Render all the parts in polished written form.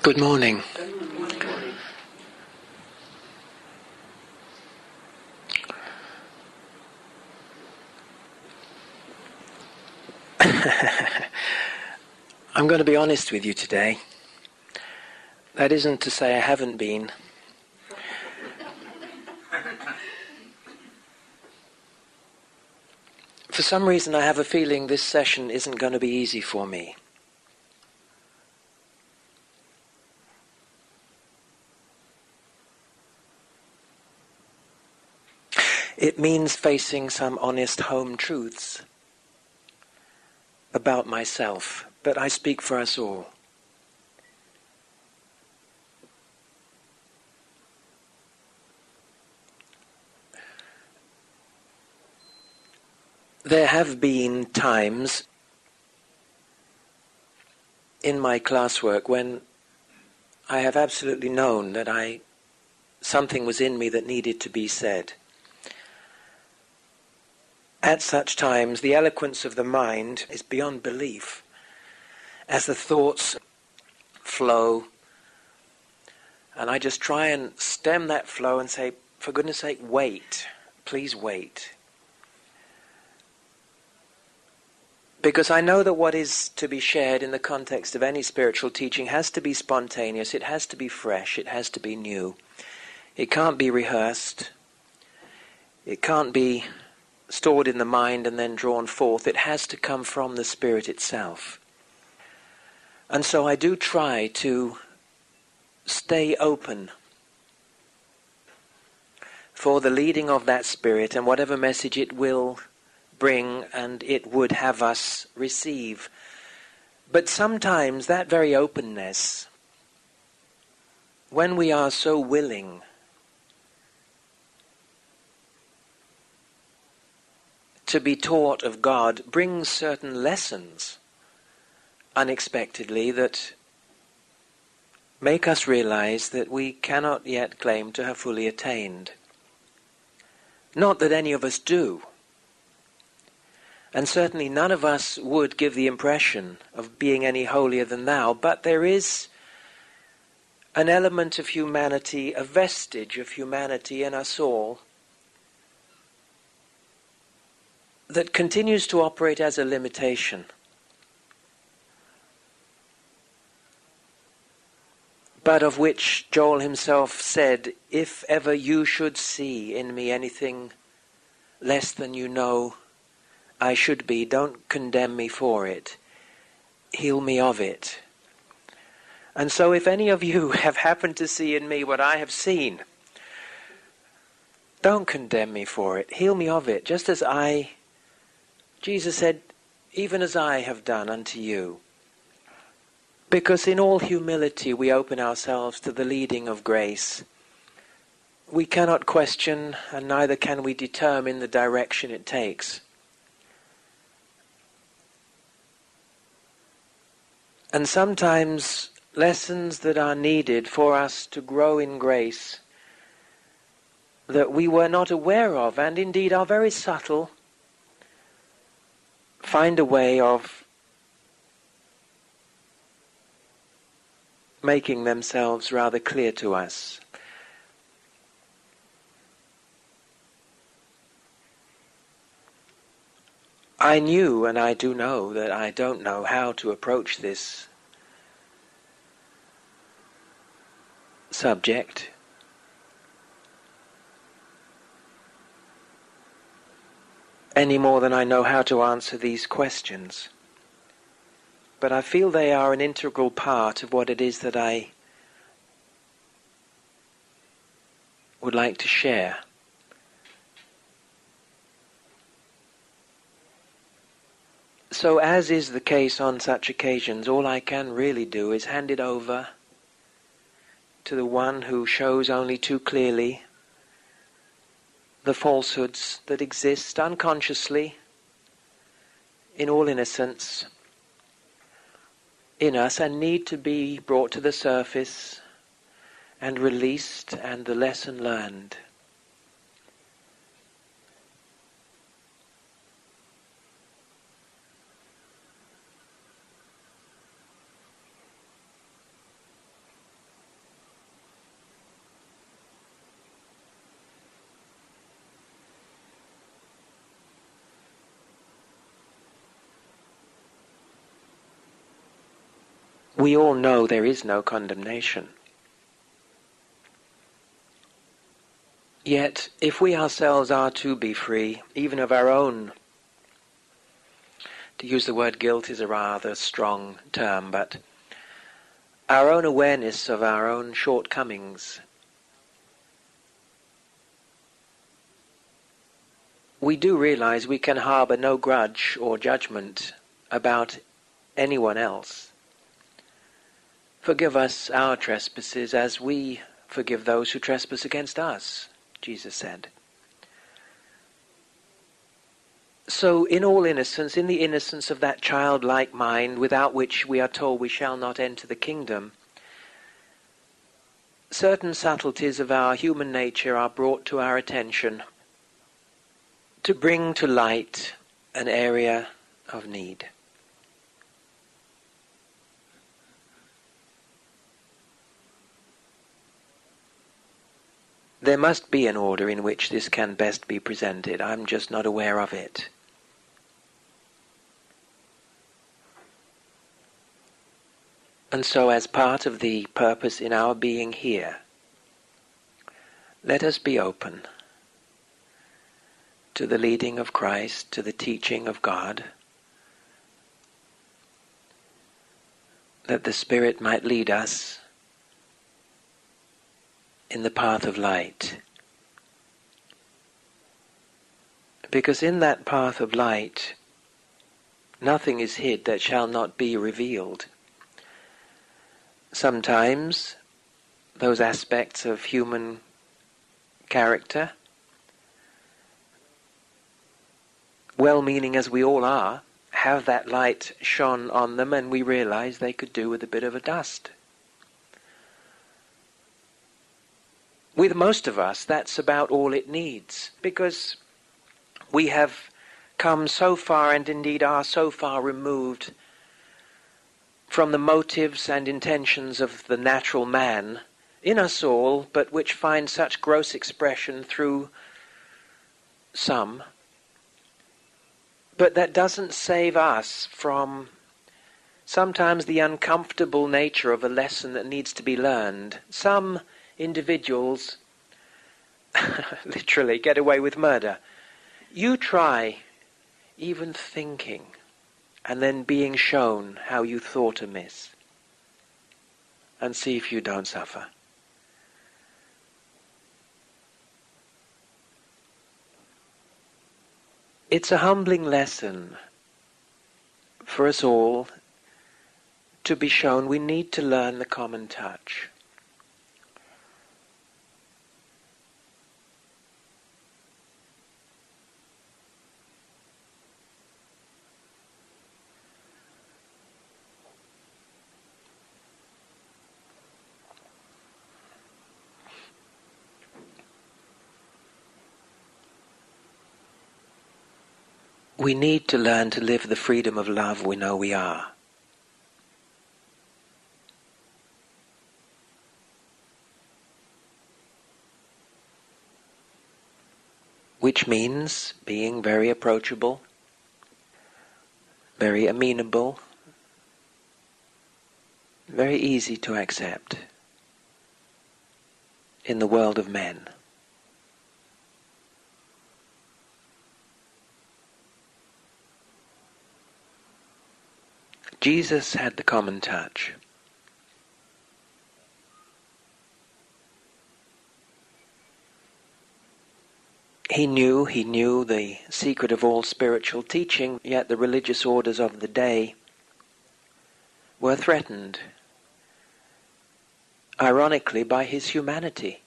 Good morning. I'm going to be honest with you today. That isn't to say I haven't been. For some reason I have a feeling this session isn't going to be easy for me. It means facing some honest home truths about myself, but I speak for us all. There have been times in my classwork when I have absolutely known that something was in me that needed to be said. At such times, the eloquence of the mind is beyond belief. As the thoughts flow, and I just try and stem that flow and say, for goodness sake, wait. Please wait. Because I know that what is to be shared in the context of any spiritual teaching has to be spontaneous, it has to be fresh, it has to be new. It can't be rehearsed. It can't be stored in the mind and then drawn forth. It has to come from the Spirit itself. And so I do try to stay open for the leading of that Spirit and whatever message it will bring and it would have us receive. But sometimes that very openness, when we are so willing to be taught of God, brings certain lessons unexpectedly that make us realize that we cannot yet claim to have fully attained. Not that any of us do. And certainly none of us would give the impression of being any holier than thou, but there is an element of humanity, a vestige of humanity in us all that continues to operate as a limitation. But of which Joel himself said, if ever you should see in me anything less than you know I should be, don't condemn me for it. Heal me of it. And so if any of you have happened to see in me what I have seen, don't condemn me for it. Heal me of it, just as Jesus said, even as I have done unto you. Because in all humility we open ourselves to the leading of grace. We cannot question, and neither can we determine the direction it takes. And sometimes lessons that are needed for us to grow in grace that we were not aware of, and indeed are very subtle, find a way of making themselves rather clear to us. I knew, and I do know, that I don't know how to approach this subject. Any more than I know how to answer these questions. But I feel they are an integral part of what it is that I would like to share. So as is the case on such occasions, all I can really do is hand it over to the one who shows only too clearly the falsehoods that exist unconsciously, in all innocence, in us, and need to be brought to the surface and released, and the lesson learned. We all know there is no condemnation. Yet, if we ourselves are to be free, even of our own, to use the word guilt is a rather strong term, but our own awareness of our own shortcomings, we do realize we can harbor no grudge or judgment about anyone else. Forgive us our trespasses as we forgive those who trespass against us, Jesus said. So in all innocence, in the innocence of that childlike mind without which we are told we shall not enter the kingdom, certain subtleties of our human nature are brought to our attention to bring to light an area of need. There must be an order in which this can best be presented. I'm just not aware of it. And so, as part of the purpose in our being here, let us be open to the leading of Christ, to the teaching of God, that the Spirit might lead us in the path of light. Because in that path of light, nothing is hid that shall not be revealed. Sometimes those aspects of human character, well-meaning as we all are, have that light shone on them and we realize they could do with a bit of a dust. With most of us, that's about all it needs, because we have come so far and indeed are so far removed from the motives and intentions of the natural man in us all, but which find such gross expression through some. But that doesn't save us from sometimes the uncomfortable nature of a lesson that needs to be learned. Some individuals literally get away with murder. You try even thinking and then being shown how you thought amiss, and see if you don't suffer. It's a humbling lesson for us all to be shown we need to learn the common touch. We need to learn to live the freedom of love we know we are. Which means being very approachable, very amenable, very easy to accept in the world of men. Jesus had the common touch. He knew the secret of all spiritual teaching, yet the religious orders of the day were threatened, ironically, by his humanity.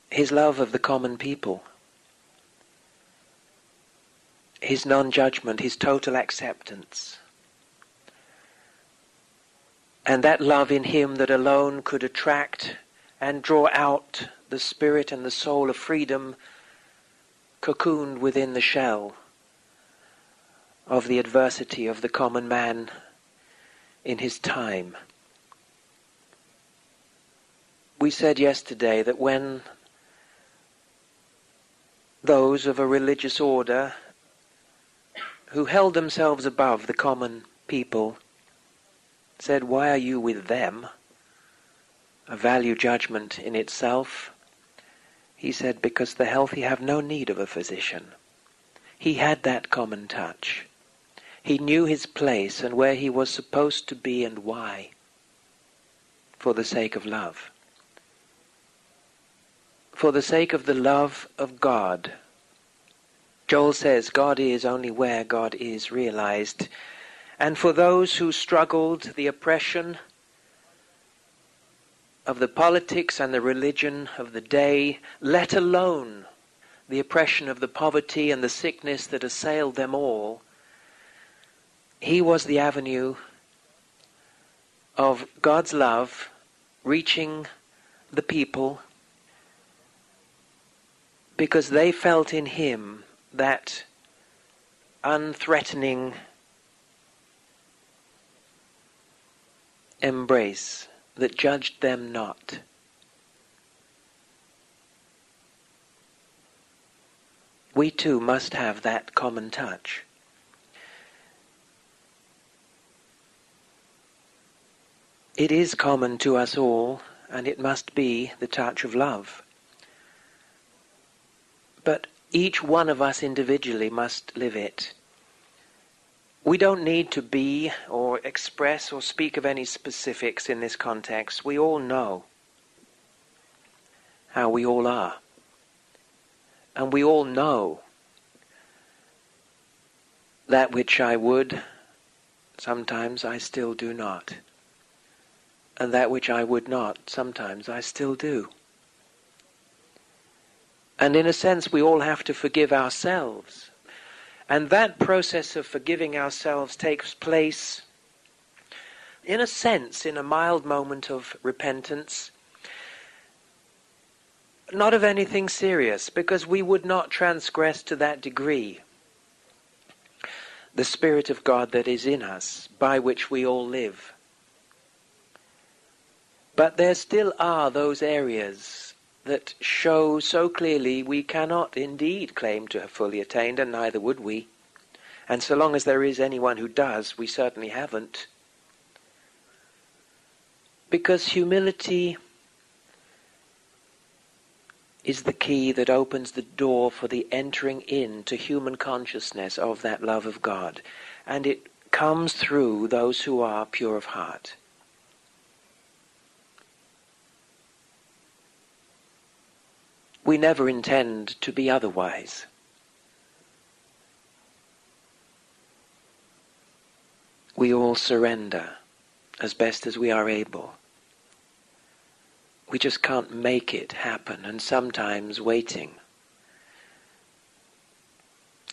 His love of the common people, his non-judgment, his total acceptance, and that love in him that alone could attract and draw out the spirit and the soul of freedom cocooned within the shell of the adversity of the common man in his time. We said yesterday that when those of a religious order who held themselves above the common people, said, "Why are you with them?" A value judgment in itself. He said, "Because the healthy have no need of a physician." He had that common touch. He knew his place and where he was supposed to be and why, for the sake of love. For the sake of the love of God. Joel says God is only where God is realized. And for those who struggled the oppression of the politics and the religion of the day, let alone the oppression of the poverty and the sickness that assailed them all, he was the avenue of God's love reaching the people, because they felt in him that unthreatening embrace that judged them not. We too must have that common touch. It is common to us all, and it must be the touch of love. But each one of us individually must live it. We don't need to be or express or speak of any specifics in this context. We all know how we all are. And we all know that which I would, sometimes I still do not. And that which I would not, sometimes I still do. And in a sense, we all have to forgive ourselves. And that process of forgiving ourselves takes place, in a sense, in a mild moment of repentance. Not of anything serious, because we would not transgress to that degree the Spirit of God that is in us, by which we all live. But there still are those areas that show so clearly we cannot indeed claim to have fully attained, and neither would we. And so long as there is anyone who does, we certainly haven't. Because humility is the key that opens the door for the entering into human consciousness of that love of God. And it comes through those who are pure of heart. We never intend to be otherwise. We all surrender as best as we are able. We just can't make it happen, and sometimes waiting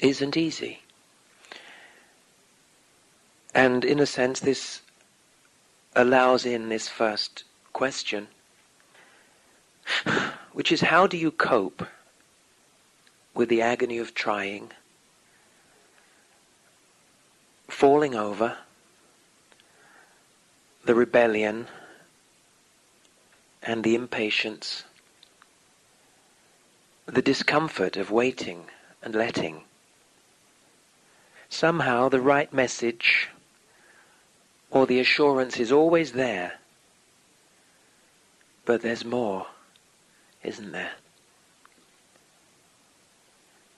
isn't easy. And in a sense, this allows in this first question, which is, how do you cope with the agony of trying, falling over, the rebellion, and the impatience, the discomfort of waiting and letting? Somehow the right message or the assurance is always there, but there's more, isn't there?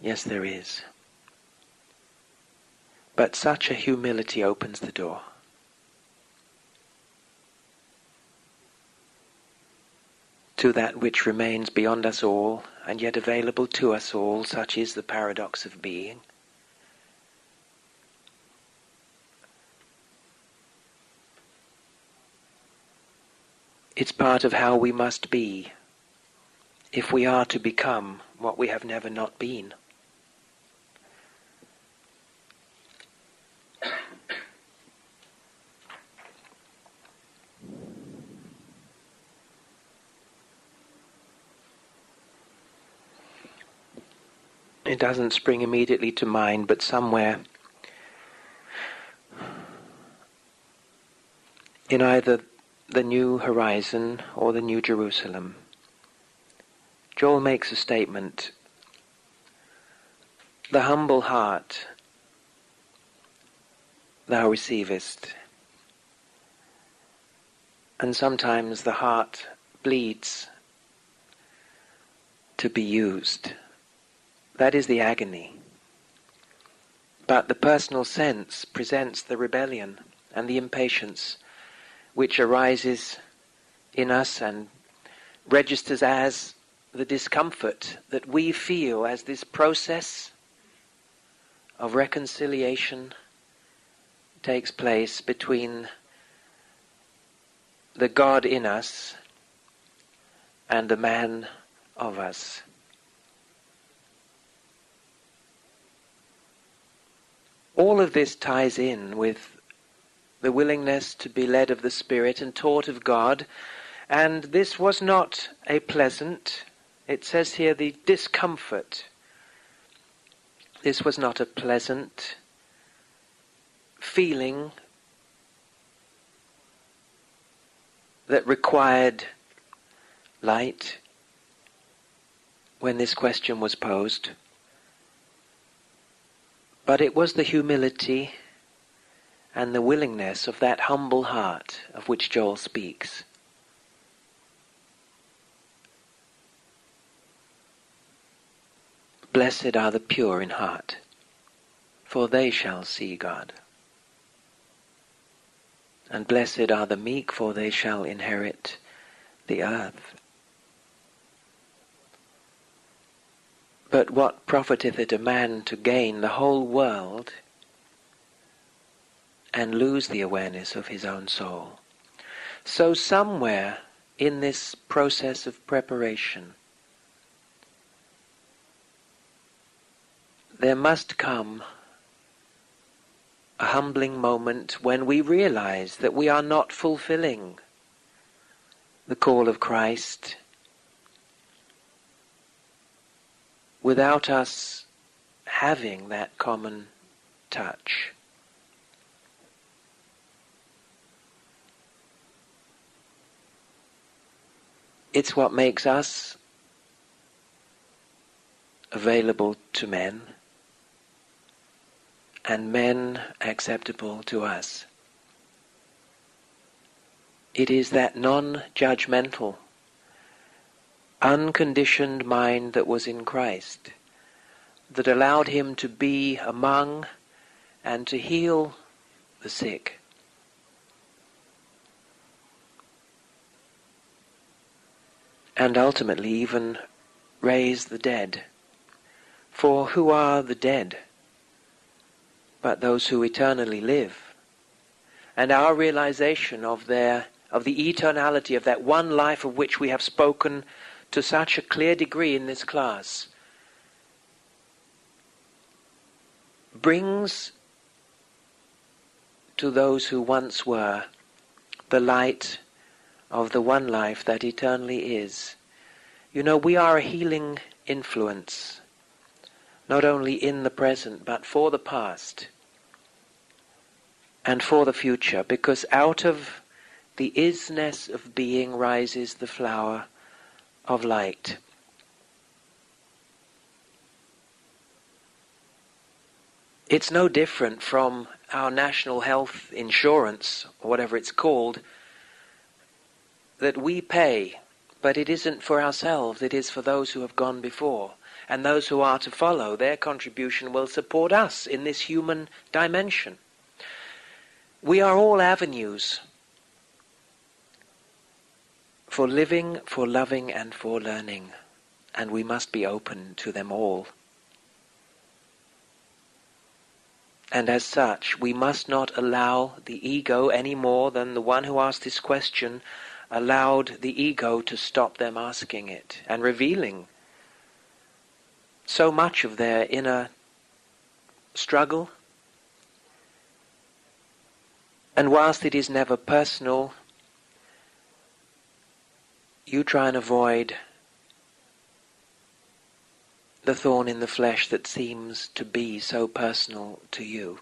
Yes, there is. But such a humility opens the door. To that which remains beyond us all, and yet available to us all. Such is the paradox of being. It's part of how we must be, if we are to become what we have never not been. It doesn't spring immediately to mind, but somewhere in either the New Horizon or the New Jerusalem, Joel makes a statement. The humble heart thou receivest. And sometimes the heart bleeds to be used. That is the agony. But the personal sense presents the rebellion and the impatience which arises in us and registers as the discomfort that we feel as this process of reconciliation takes place between the God in us and the man of us. All of this ties in with the willingness to be led of the Spirit and taught of God, and this was not a pleasant, it says here, the discomfort. This was not a pleasant feeling that required light when this question was posed. But it was the humility and the willingness of that humble heart of which Joel speaks. Blessed are the pure in heart, for they shall see God. And blessed are the meek, for they shall inherit the earth. But what profiteth it a man to gain the whole world and lose the awareness of his own soul? So somewhere in this process of preparation, there must come a humbling moment when we realize that we are not fulfilling the call of Christ without us having that common touch. It's what makes us available to men, and men acceptable to us. It is that non-judgmental, unconditioned mind that was in Christ that allowed him to be among and to heal the sick. And ultimately even raise the dead. For who are the dead but those who eternally live? And our realization of the eternality of that one life of which we have spoken to such a clear degree in this class brings to those who once were the light of the one life that eternally is. You know, we are a healing influence, not only in the present, but for the past and for the future, because out of the isness of being rises the flower of light. It's no different from our national health insurance, or whatever it's called, that we pay, but it isn't for ourselves, it is for those who have gone before. And those who are to follow, their contribution will support us in this human dimension. We are all avenues for living, for loving, and for learning, and we must be open to them all. And as such, we must not allow the ego any more than the one who asked this question allowed the ego to stop them asking it and revealing so much of their inner struggle. And whilst it is never personal, you try and avoid the thorn in the flesh that seems to be so personal to you.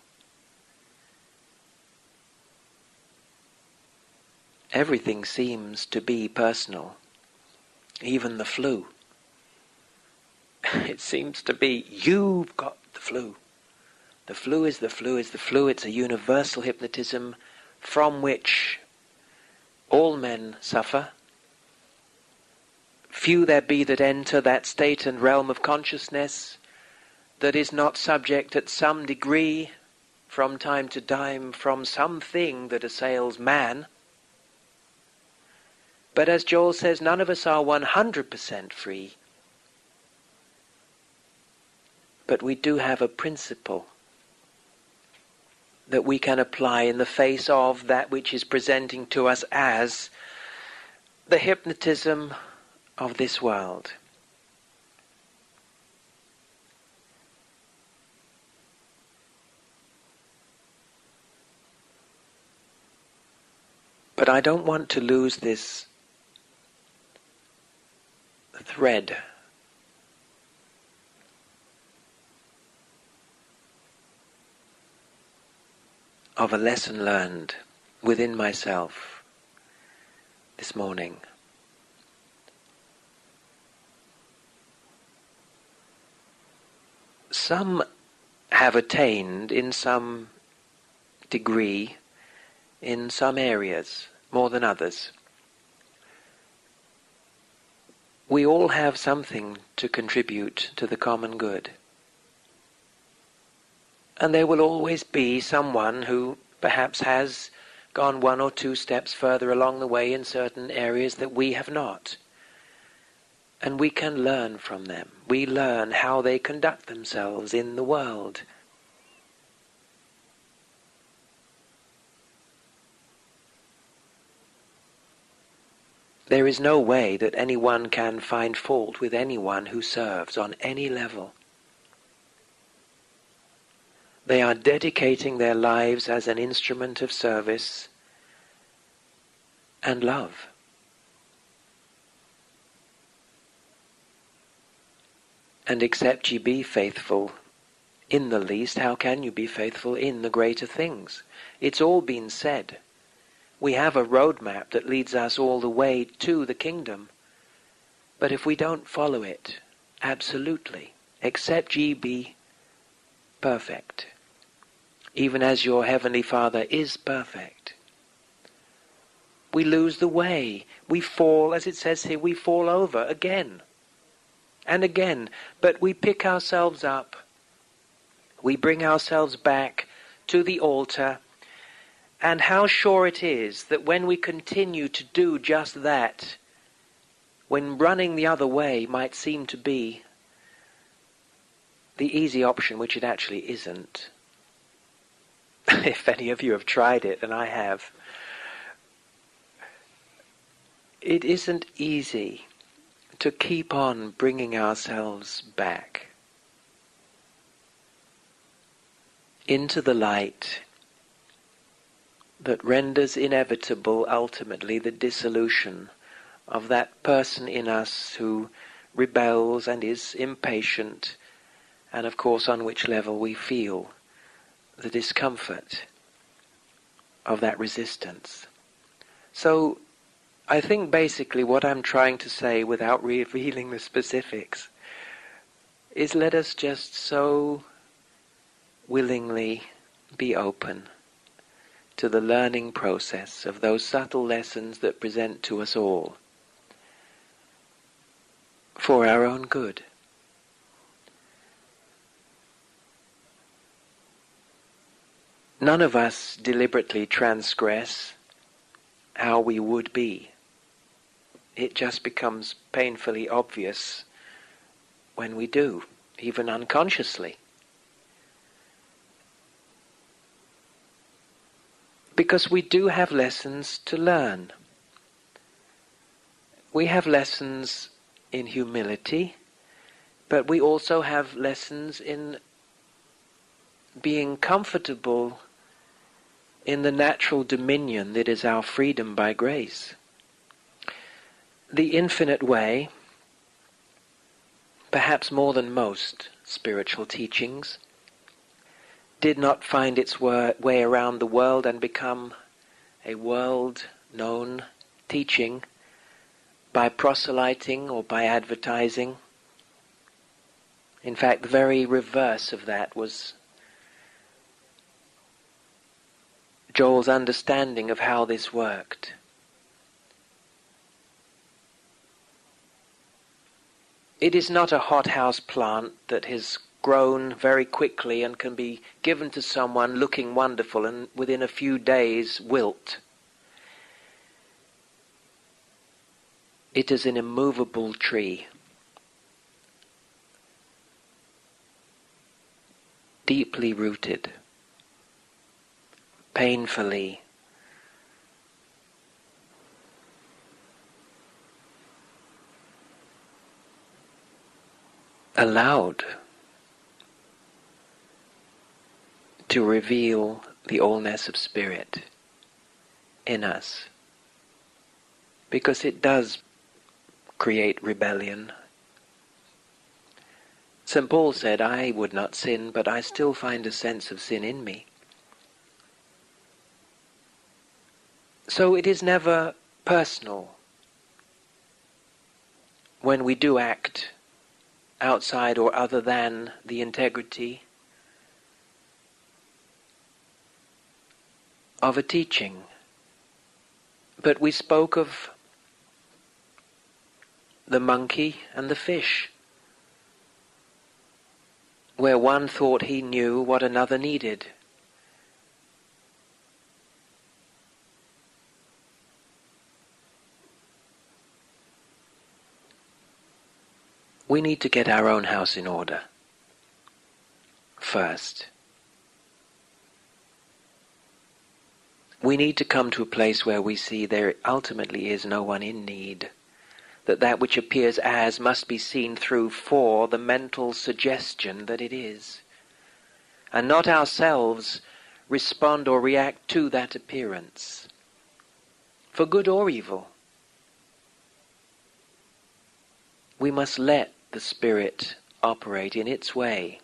Everything seems to be personal, even the flu. It seems to be, you've got the flu. The flu is the flu is the flu. It's a universal hypnotism from which all men suffer. Few there be that enter that state and realm of consciousness that is not subject at some degree, from time to time, from something that assails man. But as Joel says, none of us are 100% free. But we do have a principle that we can apply in the face of that which is presenting to us as the hypnotism of this world. But I don't want to lose this thread of a lesson learned within myself this morning. Some have attained in some degree, in some areas, more than others. We all have something to contribute to the common good. And there will always be someone who perhaps has gone one or two steps further along the way in certain areas that we have not. And we can learn from them. We learn how they conduct themselves in the world. There is no way that anyone can find fault with anyone who serves on any level. They are dedicating their lives as an instrument of service and love. And except ye be faithful in the least, how can you be faithful in the greater things? It's all been said. We have a roadmap that leads us all the way to the kingdom. But if we don't follow it, absolutely, except ye be perfect, even as your heavenly Father is perfect, we lose the way. We fall, as it says here, we fall over again and again. But we pick ourselves up. We bring ourselves back to the altar. And how sure it is that when we continue to do just that, when running the other way might seem to be the easy option, which it actually isn't. If any of you have tried it, and I have, it isn't easy to keep on bringing ourselves back into the light that renders inevitable ultimately the dissolution of that person in us who rebels and is impatient, and of course on which level we feel the discomfort of that resistance. So I think basically what I'm trying to say, without revealing the specifics, is let us just so willingly be open to the learning process of those subtle lessons that present to us all for our own good. None of us deliberately transgress how we would be. It just becomes painfully obvious when we do, even unconsciously. Because we do have lessons to learn. We have lessons in humility, but we also have lessons in being comfortable in the natural dominion that is our freedom by grace. The infinite way, perhaps more than most spiritual teachings, did not find its way around the world and become a world-known teaching by proselyting or by advertising. In fact, the very reverse of that was Joel's understanding of how this worked. It is not a hothouse plant that has grown very quickly and can be given to someone looking wonderful and within a few days wilt. It is an immovable tree, deeply rooted, painfully allowed to reveal the allness of Spirit in us, because it does create rebellion. St. Paul said, I would not sin, but I still find a sense of sin in me. So it is never personal when we do act outside or other than the integrity of a teaching. But we spoke of the monkey and the fish, where one thought he knew what another needed. We need to get our own house in order first. We need to come to a place where we see there ultimately is no one in need, that that which appears as must be seen through for the mental suggestion that it is, and not ourselves respond or react to that appearance, for good or evil. We must let the Spirit operate in its way.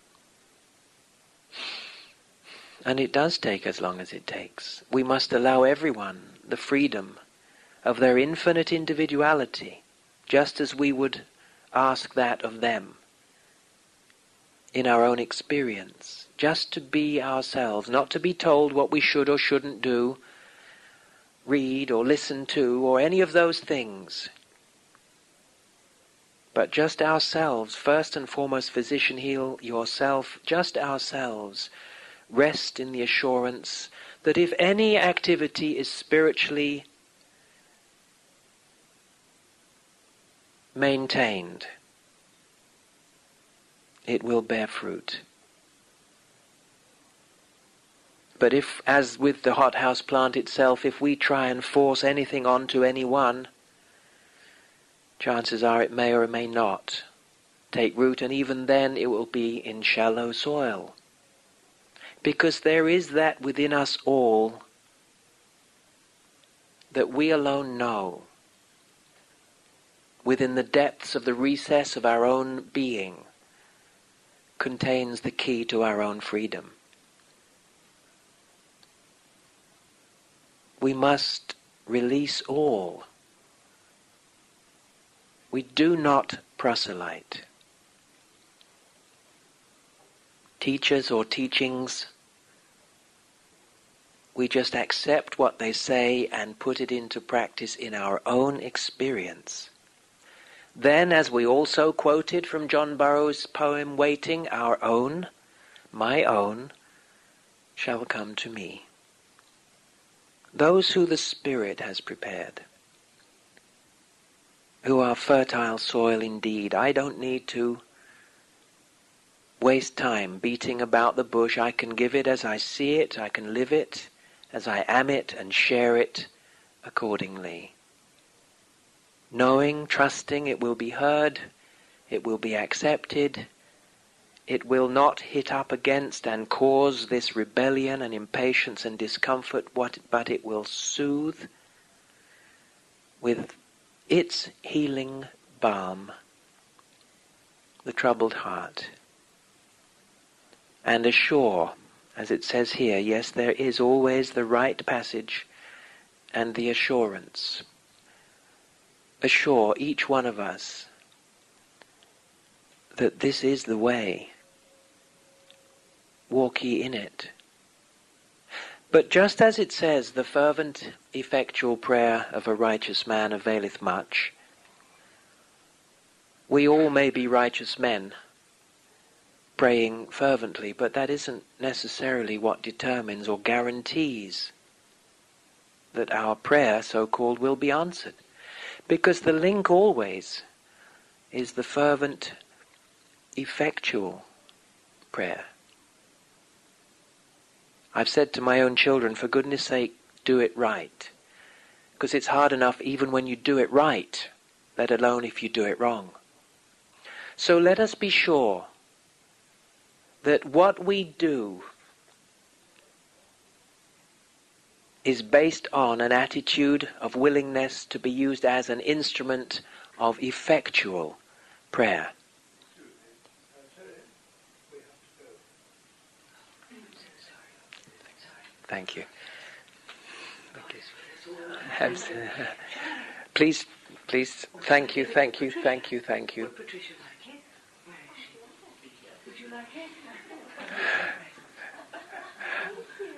And it does take as long as it takes. We must allow everyone the freedom of their infinite individuality, just as we would ask that of them in our own experience, just to be ourselves, not to be told what we should or shouldn't do, read or listen to, or any of those things. But just ourselves, first and foremost, physician, heal yourself, just ourselves, rest in the assurance that if any activity is spiritually maintained, it will bear fruit. But if, as with the hothouse plant itself, if we try and force anything onto anyone, chances are it may or may not take root, and even then it will be in shallow soil. Because there is that within us all that we alone know, within the depths of the recess of our own being, contains the key to our own freedom. We must release all. We do not proselyte. Teachers or teachings, we just accept what they say and put it into practice in our own experience. Then, as we also quoted from John Burroughs' poem, Waiting, our own, my own, shall come to me. Those who the Spirit has prepared, who are fertile soil indeed. I don't need to waste time beating about the bush. I can give it as I see it, I can live it as I am it, and share it accordingly. Knowing, trusting it will be heard, it will be accepted, it will not hit up against and cause this rebellion and impatience and discomfort, but it will soothe with its healing balm the troubled heart, and assure, as it says here, yes, there is always the right passage and the assurance. Assure each one of us that this is the way. Walk ye in it. But just as it says, the fervent, effectual prayer of a righteous man availeth much, we all may be righteous men praying fervently, but that isn't necessarily what determines or guarantees that our prayer, so-called, will be answered. Because the link always is the fervent, effectual prayer. I've said to my own children, for goodness sake, do it right. Because it's hard enough even when you do it right, let alone if you do it wrong. So let us be sure that what we do is based on an attitude of willingness to be used as an instrument of effectual prayer. Thank you. Please, thank you. Would Patricia like it? Where is she? Would you like it?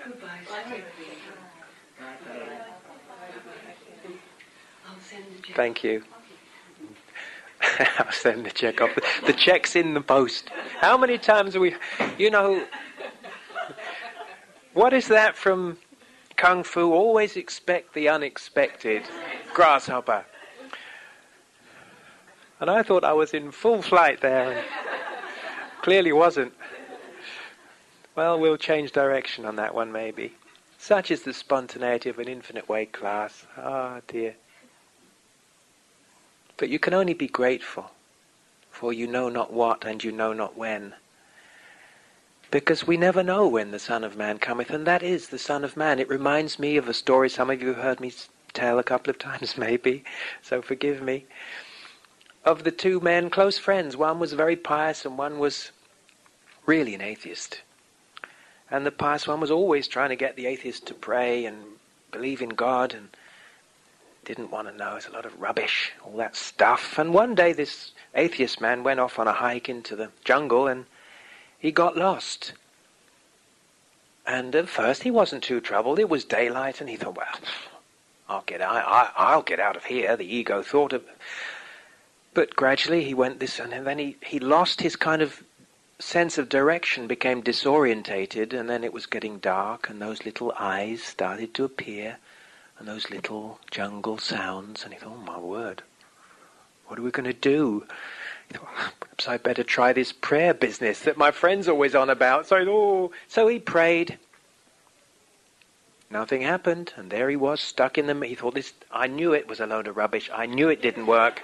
Who buys it? I'll send the check. Thank you. I'll send the check off. The check's in the post. How many times are we... What is that from Kung Fu? Always expect the unexpected. Grasshopper. And I thought I was in full flight there, and clearly wasn't. Well, we'll change direction on that one, maybe. Such is the spontaneity of an infinite way class. Ah, dear. But you can only be grateful, for you know not what and you know not when. Because we never know when the Son of Man cometh, and that is the Son of Man. It reminds me of a story some of you have heard me tell a couple of times, maybe, so forgive me, of the two men, close friends. One was very pious and one was really an atheist. And the pious one was always trying to get the atheist to pray and believe in God, and didn't want to know. It's a lot of rubbish, all that stuff. And one day this atheist man went off on a hike into the jungle and he got lost. And at first he wasn't too troubled. It was daylight and he thought, well, I'll get out of here, the ego thought of. But gradually he went this, and then he lost his kind of sense of direction, became disorientated, and then it was getting dark, and those little eyes started to appear, and those little jungle sounds, and he thought, oh my word, what are we going to do? He thought, perhaps I'd better try this prayer business that my friend's always on about. So he prayed. Nothing happened, and there he was, stuck in the... He thought, I knew it was a load of rubbish. I knew it didn't work.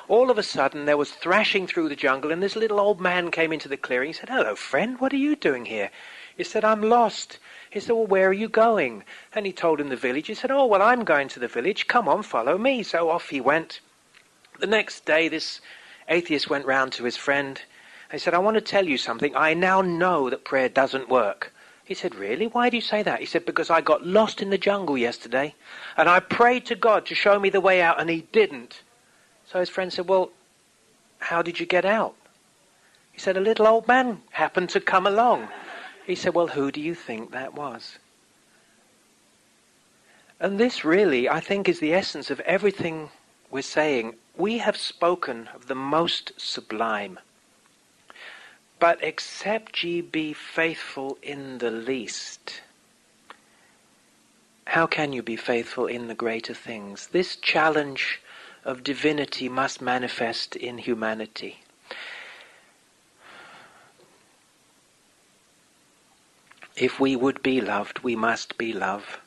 All of a sudden, there was thrashing through the jungle, and this little old man came into the clearing. He said, hello, friend, what are you doing here? He said, I'm lost. He said, well, where are you going? And he told him the village. He said, oh, well, I'm going to the village. Come on, follow me. So off he went. The next day, this atheist went round to his friend. He said, I want to tell you something. I now know that prayer doesn't work. He said, really? Why do you say that? He said, because I got lost in the jungle yesterday, and I prayed to God to show me the way out, and he didn't. So his friend said, well, how did you get out? He said, a little old man happened to come along. He said, well, who do you think that was? And this really, I think, is the essence of everything we're saying. We have spoken of the most sublime. But except ye be faithful in the least, how can you be faithful in the greater things? This challenge of divinity must manifest in humanity. If we would be loved, we must be love.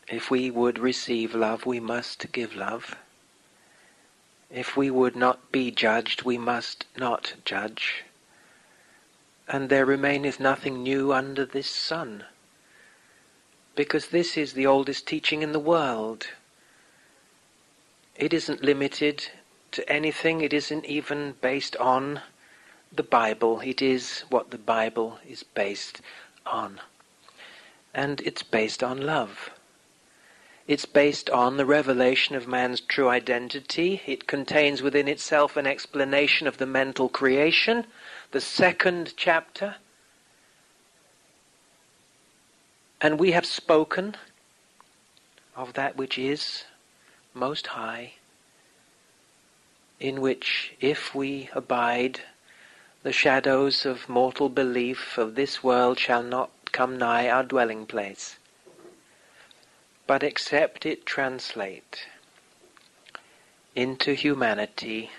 If we would receive love, we must give love. If we would not be judged, we must not judge. And there remaineth nothing new under this sun, because this is the oldest teaching in the world. It isn't limited to anything. It isn't even based on the Bible. It is what the Bible is based on. And it's based on love. It's based on the revelation of man's true identity. It contains within itself an explanation of the mental creation, the second chapter. And we have spoken of that which is most high, in which, if we abide, the shadows of mortal belief of this world shall not come nigh our dwelling place, but except it translate into humanity.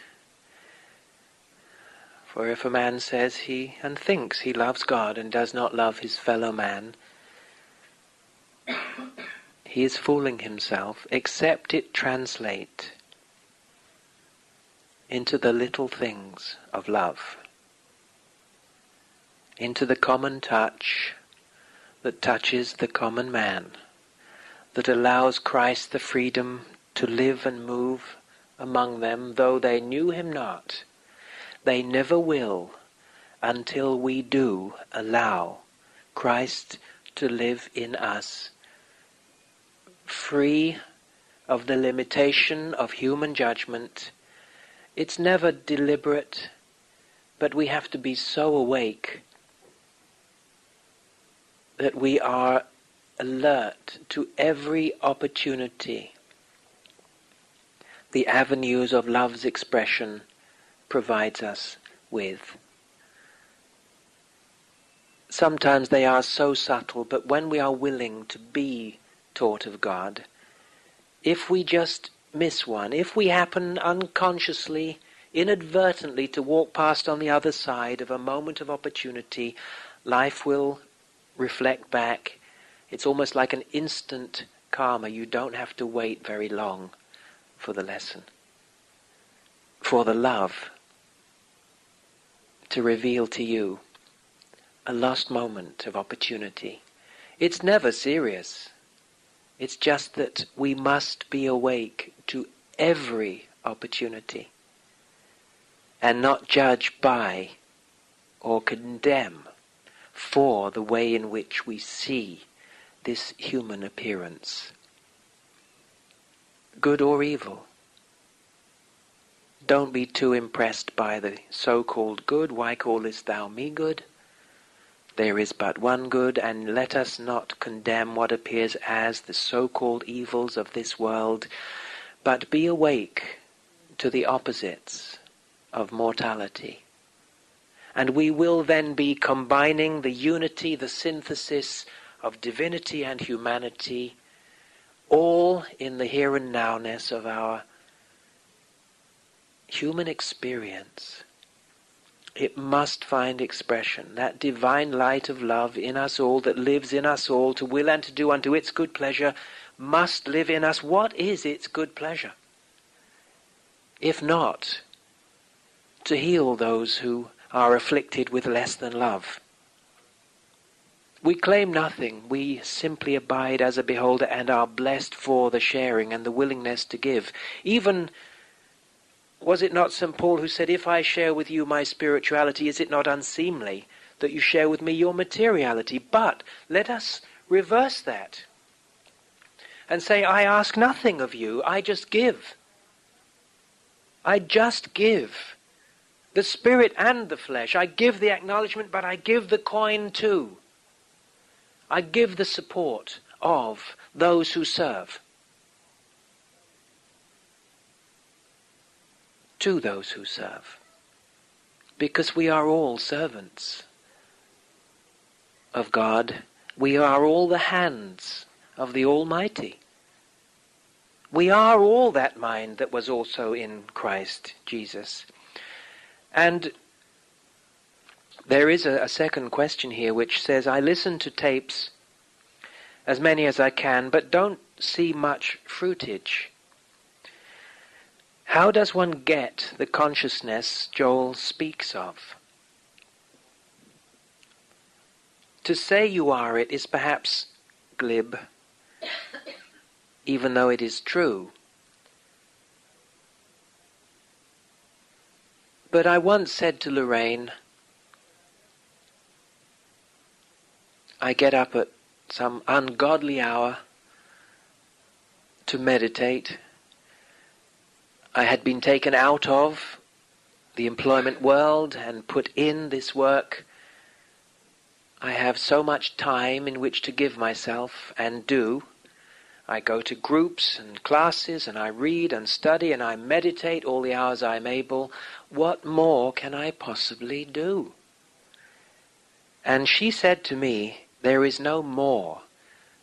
For if a man says he and thinks he loves God and does not love his fellow man, he is fooling himself, except it translate into the little things of love, into the common touch that touches the common man, that allows Christ the freedom to live and move among them, though they knew him not. They never will until we do allow Christ to live in us, free of the limitation of human judgment. It's never deliberate, but we have to be so awake that we are alert to every opportunity the avenues of love's expression provides us with. Sometimes they are so subtle, but when we are willing to be taught of God, if we just miss one, if we happen unconsciously, inadvertently to walk past on the other side of a moment of opportunity, life will reflect back. It's almost like an instant karma. You don't have to wait very long for the lesson, for the love to reveal to you a lost moment of opportunity. It's never serious. It's just that we must be awake to every opportunity and not judge by or condemn for the way in which we see this human appearance, good or evil. Don't be too impressed by the so-called good. Why callest thou me good? There is but one good, and let us not condemn what appears as the so-called evils of this world, but be awake to the opposites of mortality. And we will then be combining the unity, the synthesis of divinity and humanity, all in the here and now-ness of our human experience. It must find expression. That divine light of love in us all, that lives in us all to will and to do unto its good pleasure, must live in us. What is its good pleasure? If not, to heal those who are afflicted with less than love. We claim nothing. We simply abide as a beholder and are blessed for the sharing and the willingness to give. Even, was it not St. Paul who said, if I share with you my spirituality, is it not unseemly that you share with me your materiality? But let us reverse that and say, I ask nothing of you, I just give. I just give. The spirit and the flesh. I give the acknowledgement, but I give the coin too. I give the support of those who serve. To those who serve. Because we are all servants of God. We are all the hands of the Almighty. We are all that mind that was also in Christ Jesus. And there is a second question here which says, I listen to tapes, as many as I can, but don't see much fruitage. How does one get the consciousness Joel speaks of? To say you are it is perhaps glib, even though it is true. But I once said to Lorraine, I get up at some ungodly hour to meditate. I had been taken out of the employment world and put in this work. I have so much time in which to give myself and do. I go to groups and classes and I read and study and I meditate all the hours I'm able. What more can I possibly do? And she said to me, there is no more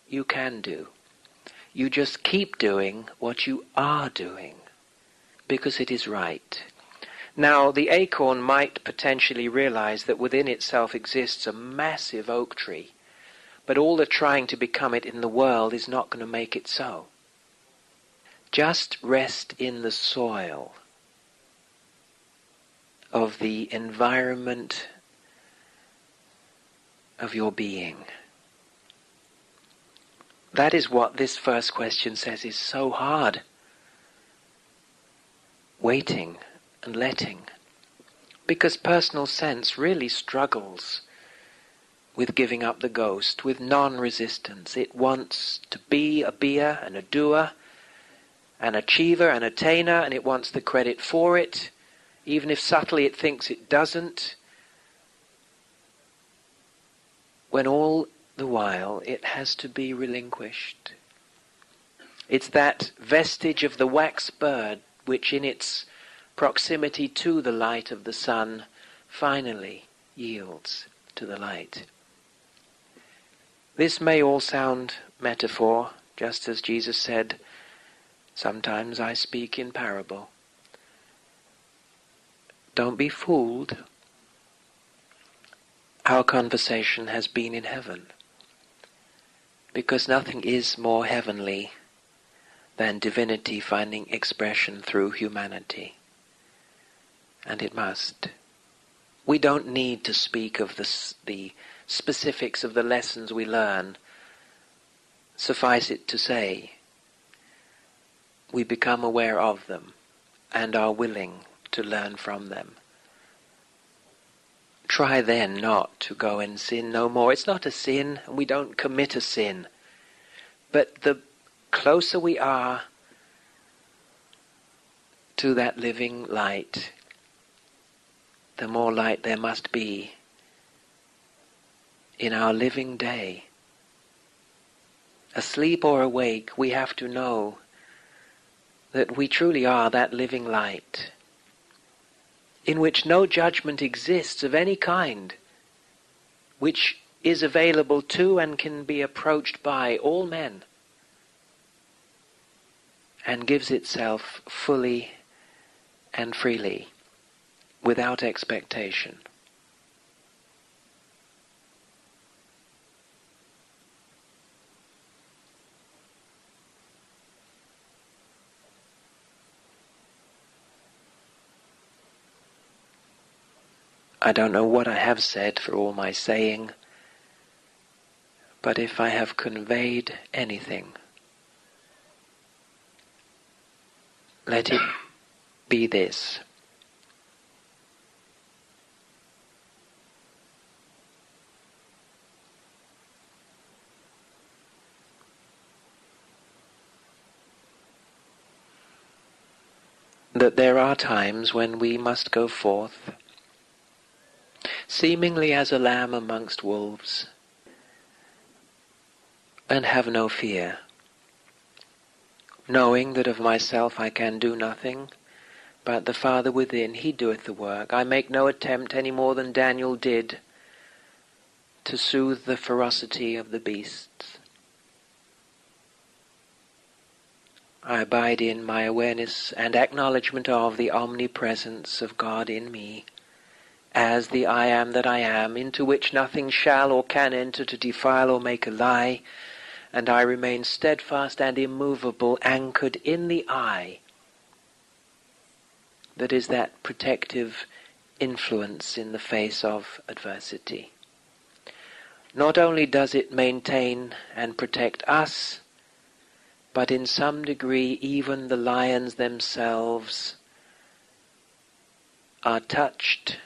you can do. You just keep doing what you are doing, because it is right. Now, the acorn might potentially realize that within itself exists a massive oak tree, but all the trying to become it in the world is not going to make it so. Just rest in the soil of the environment of your being. That is what this first question says is so hard. Waiting and letting. Because personal sense really struggles with giving up the ghost, with non-resistance. It wants to be a beer and a doer, an achiever, an attainer, and it wants the credit for it, even if subtly it thinks it doesn't. When all the while it has to be relinquished. It's that vestige of the wax bird which in its proximity to the light of the sun finally yields to the light. This may all sound metaphor, just as Jesus said, sometimes I speak in parable. Don't be fooled. Our conversation has been in heaven, because nothing is more heavenly than divinity finding expression through humanity. And it must. We don't need to speak of the specifics of the lessons we learn. Suffice it to say, we become aware of them and are willing to learn from them. Try then not to go and sin no more. It's not a sin, and we don't commit a sin. But the closer we are to that living light, the more light there must be in our living day. Asleep or awake, we have to know that we truly are that living light, in which no judgment exists of any kind, which is available to and can be approached by all men, and gives itself fully and freely, without expectation. I don't know what I have said for all my saying, but if I have conveyed anything, let it be this. That there are times when we must go forth, seemingly as a lamb amongst wolves, and have no fear, knowing that of myself I can do nothing, but the Father within, he doeth the work. I make no attempt any more than Daniel did to soothe the ferocity of the beasts. I abide in my awareness and acknowledgement of the omnipresence of God in me, as the I am that I am, into which nothing shall or can enter to defile or make a lie, and I remain steadfast and immovable, anchored in the I, that is that protective influence in the face of adversity. Not only does it maintain and protect us, but in some degree even the lions themselves are touched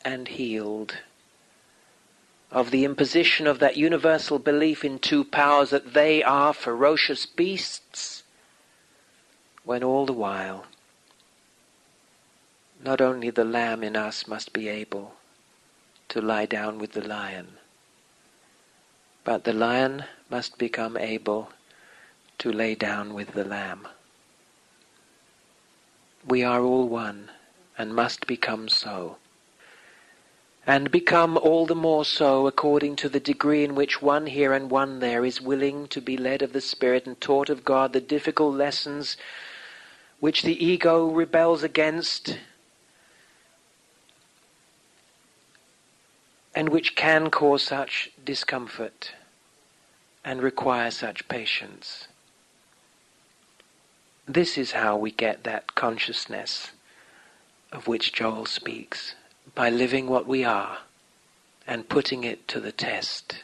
and healed of the imposition of that universal belief in two powers, that they are ferocious beasts, when all the while not only the lamb in us must be able to lie down with the lion. But the lion must become able to lay down with the lamb. We are all one, and must become so. And become all the more so according to the degree in which one here and one there is willing to be led of the Spirit and taught of God the difficult lessons which the ego rebels against and which can cause such discomfort and require such patience. This is how we get that consciousness of which Joel speaks, by living what we are and putting it to the test,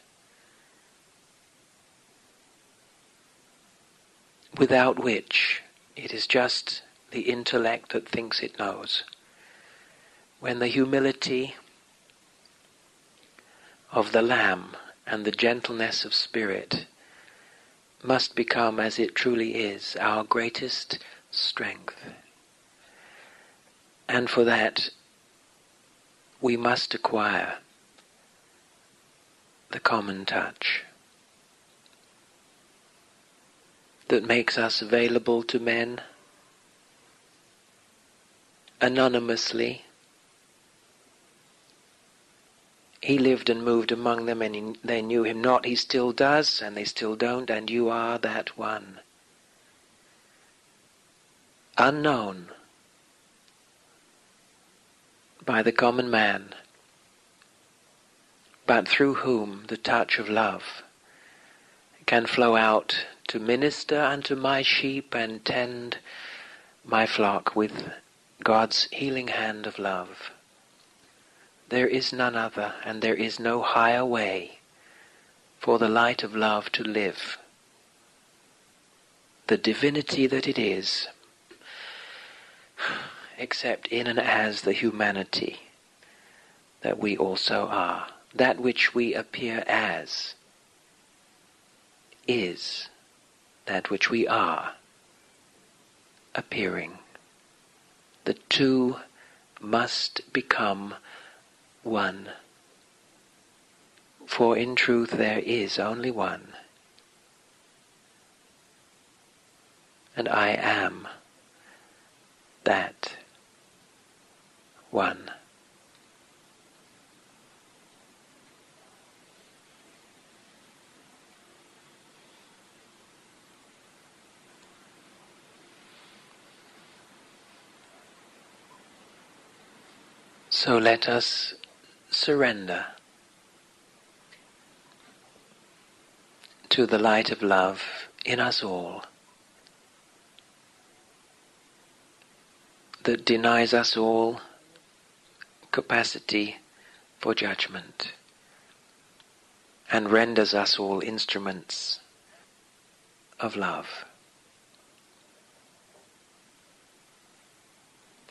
without which it is just the intellect that thinks it knows. When the humility of the Lamb and the gentleness of spirit must become, as it truly is, our greatest strength. And for that we must acquire the common touch that makes us available to men anonymously. He lived and moved among them, and they knew him not. He still does, and they still don't, and you are that one. Unknown by the common man, but through whom the touch of love can flow out to minister unto my sheep and tend my flock with God's healing hand of love. There is none other, and there is no higher way for the light of love to live. The divinity that it is, except in and as the humanity that we also are. That which we appear as is that which we are appearing. The two must become one. For in truth there is only one. And I am that one. So let us surrender to the light of love in us all that denies us all capacity for judgment and renders us all instruments of love.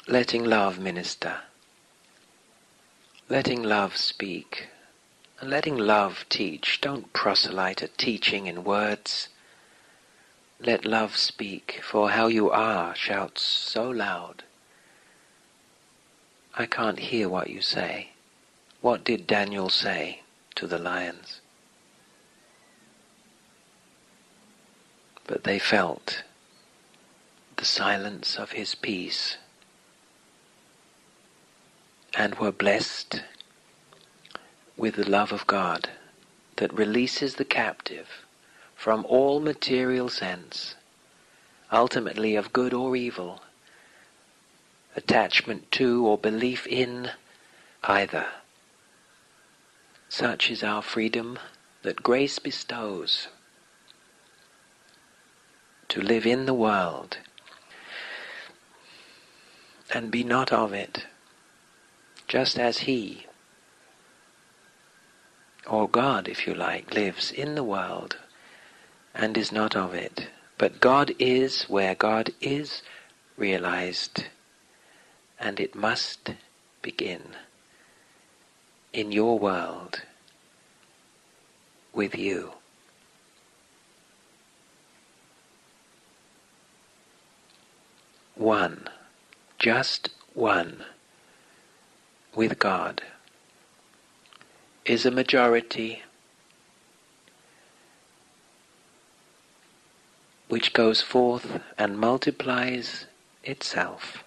Letting love minister, letting love speak, and letting love teach. Don't proselyte at teaching in words. Let love speak, for how you are shouts so loud, I can't hear what you say. What did Daniel say to the lions? But they felt the silence of his peace and were blessed with the love of God that releases the captive from all material sense, ultimately of good or evil, attachment to or belief in either. Such is our freedom that grace bestows, to live in the world and be not of it, just as He, or God if you like, lives in the world and is not of it. But God is where God is realized, and it must begin in your world with you. One, just one, with God, is a majority which goes forth and multiplies itself.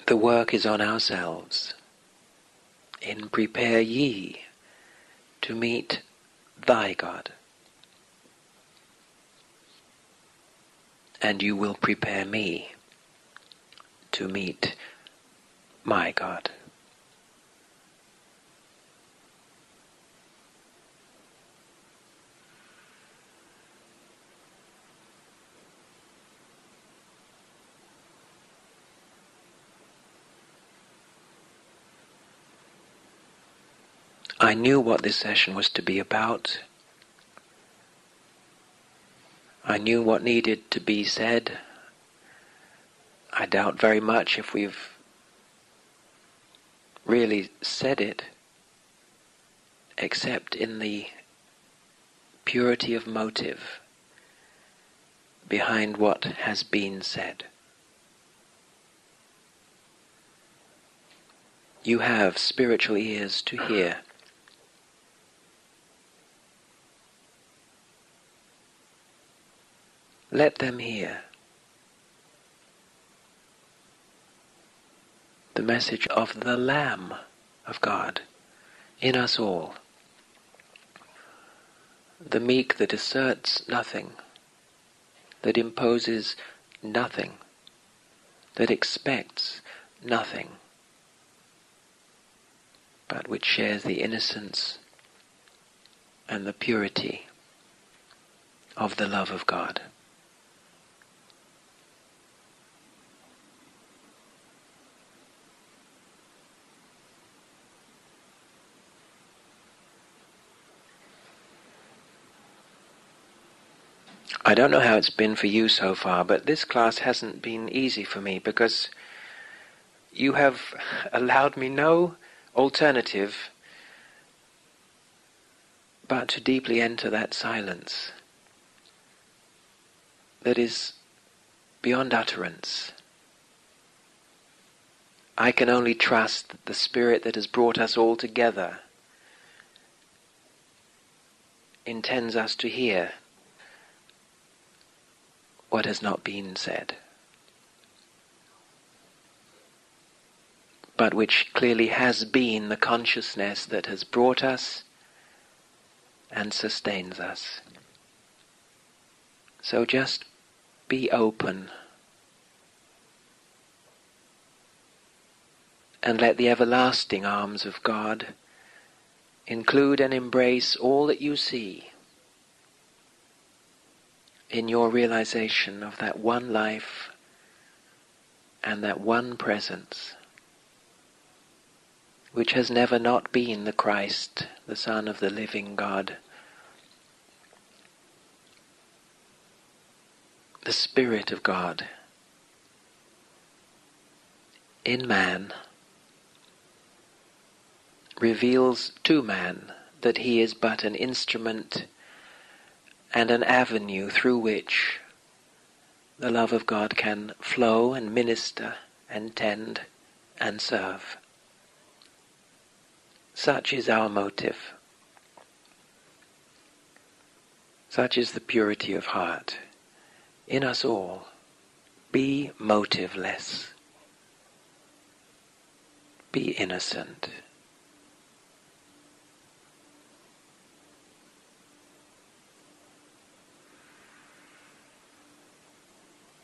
The work is on ourselves. In prepare ye to meet thy God, and you will prepare me to meet my God. I knew what this session was to be about. I knew what needed to be said. I doubt very much if we've really said it, except in the purity of motive behind what has been said. You have spiritual ears to hear. Let them hear the message of the Lamb of God in us all, the meek that asserts nothing, that imposes nothing, that expects nothing, but which shares the innocence and the purity of the love of God. I don't know how it's been for you so far, but this class hasn't been easy for me because you have allowed me no alternative but to deeply enter that silence that is beyond utterance. I can only trust that the Spirit that has brought us all together intends us to hear what has not been said, but which clearly has been the consciousness that has brought us and sustains us. So just be open and let the everlasting arms of God include and embrace all that you see in your realization of that one life and that one presence, which has never not been the Christ, the Son of the living God, the Spirit of God in man reveals to man that he is but an instrument and an avenue through which the love of God can flow and minister and tend and serve. Such is our motive. Such is the purity of heart in us all. Be motiveless. Be innocent.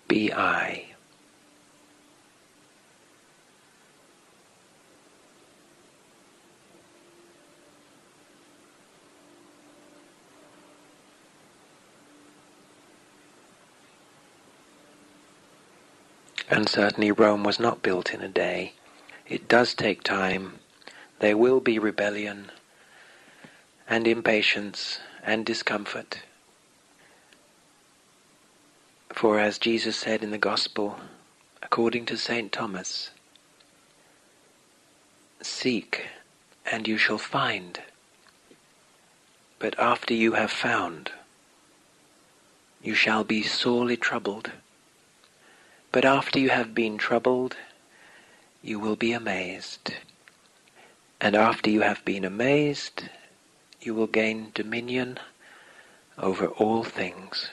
Be I. And certainly Rome was not built in a day. It does take time. There will be rebellion and impatience and discomfort. For as Jesus said in the Gospel, according to St. Thomas, seek and you shall find. But after you have found, you shall be sorely troubled, But after you have been troubled, you will be amazed. And after you have been amazed, you will gain dominion over all things.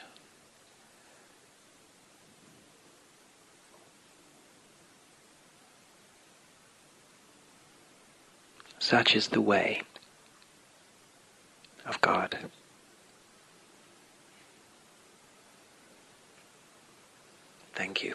Such is the way of God. Thank you.